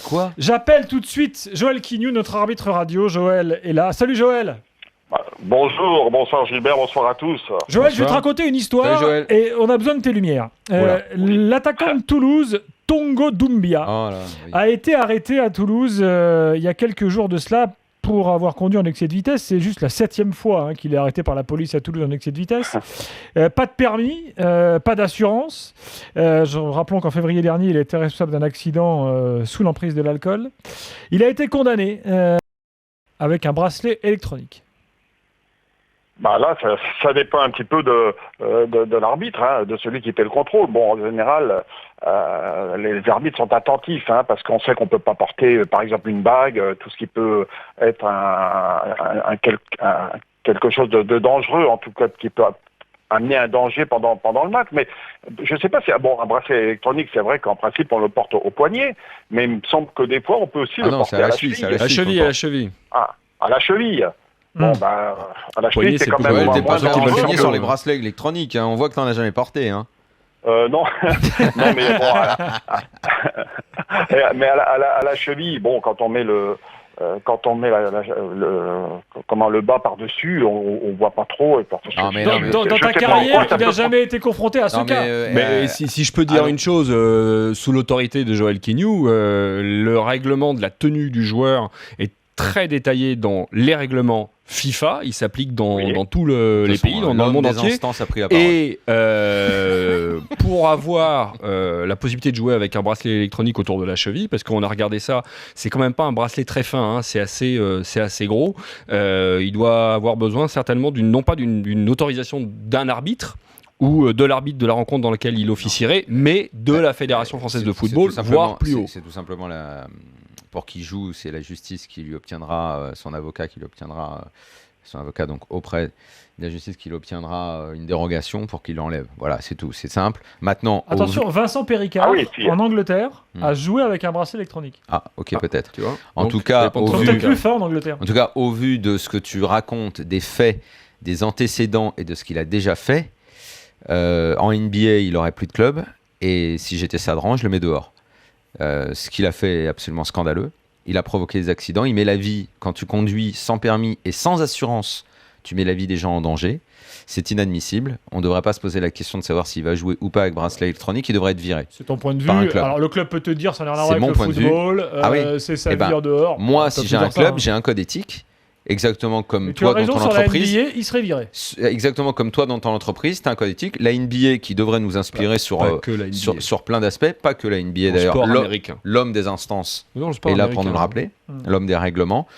Quoi ? J'appelle tout de suite Joël Quignou, notre arbitre radio. Joël est là. Salut Joël. Bonjour, bonsoir Gilbert, bonsoir à tous. Joël, je vais te raconter une histoire et on a besoin de tes lumières. L'attaquant de Toulouse, Tongo Doumbia, a été arrêté à Toulouse il y a quelques jours de cela pour avoir conduit en excès de vitesse. C'est juste la 7e fois qu'il est arrêté par la police à Toulouse en excès de vitesse. Pas de permis, pas d'assurance. Rappelons qu'en février dernier, il a été responsable d'un accident sous l'emprise de l'alcool. Il a été condamné avec un bracelet électronique. Là, ça dépend un petit peu de l'arbitre, de celui qui fait le contrôle. Bon, en général, les arbitres sont attentifs, parce qu'on sait qu'on peut pas porter, par exemple, une bague, tout ce qui peut être quelque chose de dangereux, en tout cas, qui peut amener un danger pendant le match. Mais je sais pas si un bracelet électronique, c'est vrai qu'en principe, on le porte au poignet, mais il me semble que des fois, on peut aussi le porter à la cheville. À la cheville. Ah, à la cheville. Bon, à la cheville, c'est quand même... T'es pas ceux qui veulent finir sur les bracelets électroniques. On voit que t'en as jamais porté. Non. Non, mais bon... mais à la cheville, bon, quand on met le bas par-dessus, on voit pas trop. Et dans ta carrière, tu n'as jamais été confronté à ce cas. Mais si je peux dire une chose, sous l'autorité de Joël Quignou, le règlement de la tenue du joueur est très détaillé dans les règlements FIFA, il s'applique dans tous les pays, dans le monde entier. Et pour avoir la possibilité de jouer avec un bracelet électronique autour de la cheville, parce qu'on a regardé ça, c'est quand même pas un bracelet très fin, c'est assez gros. Il doit avoir besoin certainement non pas d'une autorisation d'un arbitre, ou de l'arbitre de la rencontre dans laquelle il officierait, mais de la Fédération française de football, voire plus haut. C'est tout simplement pour qu'il joue, c'est la justice qui lui obtiendra, son avocat qui lui obtiendra, son avocat donc auprès de la justice qui lui obtiendra une dérogation pour qu'il l'enlève. Voilà, c'est tout, c'est simple. Maintenant, attention, Vincent Péricard, en Angleterre, a joué avec un bracelet électronique. Ah, ok, peut-être. Tu vois. En tout cas, peut-être plus fort en Angleterre. En tout cas, au vu de ce que tu racontes, des faits, des antécédents et de ce qu'il a déjà fait, en NBA, il aurait plus de club. Et si j'étais Sadran, je le mets dehors. Ce qu'il a fait est absolument scandaleux. Il a provoqué des accidents. Il met la vie, quand tu conduis sans permis et sans assurance, tu mets la vie des gens en danger. C'est inadmissible. On ne devrait pas se poser la question de savoir s'il va jouer ou pas avec bracelet électronique. Il devrait être viré. C'est ton point de vue. Alors le club peut te dire ça n'a rien à voir avec le football. C'est sa vie en dehors. Moi, si j'ai un club, j'ai un code éthique. Exactement comme toi dans ton entreprise. La NBA, il serait viré. Exactement comme toi dans ton entreprise, tu as un code éthique. La NBA qui devrait nous inspirer sur plein d'aspects, pas que la NBA d'ailleurs. L'homme des instances est là pour nous le rappeler, l'homme des règlements.